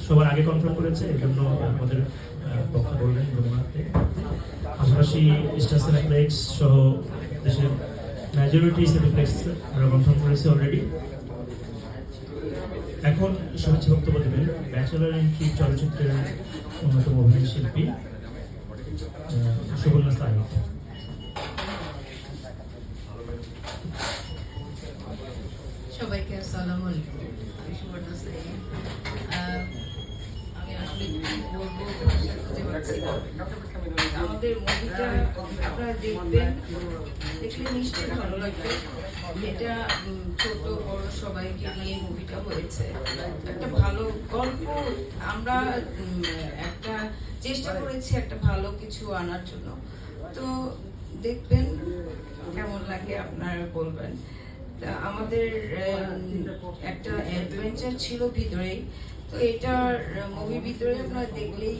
সবার আগে কনফার্ম করেছে, এই জন্য আমাদের পক্ষ বললেন ধন্যবাদ। পাশাপাশি স্টার সিনেপ্লেক্স সহ দেশের মেজরিটি সিনেপ্লেক্স আমরা কনফার্ম করেছি অলরেডি। এখন শুভেচ্ছা বক্তব্য দেবেন ব্যাচেলার এন্ট্রি চলচ্চিত্রের অন্যতম অভিনয় শিল্পী সুবর্ণা সাহিদ। সবাইকে আসসালামু আলাইকুম। আমি সুবর্ণা সাহিদ। আমি আসলে কি বলবো ভাষা খুঁজে পাচ্ছি না। আমাদের মুভিটা আপনারা দেখবেন, দেখলে নিশ্চয়ই ভালো লাগবে। এটা ছোট বড় সবাইকে নিয়ে মুভিটা হয়েছে। একটা ভালো গল্প, আমরা একটা চেষ্টা করেছি একটা ভালো কিছু আনার জন্য। তো দেখবেন কেমন লাগে আপনারা বলবেন। আমাদের একটা অ্যাডভেঞ্চার ছিল ভিতরেই, তো এটার মুভির ভিতরে আপনারা দেখলেই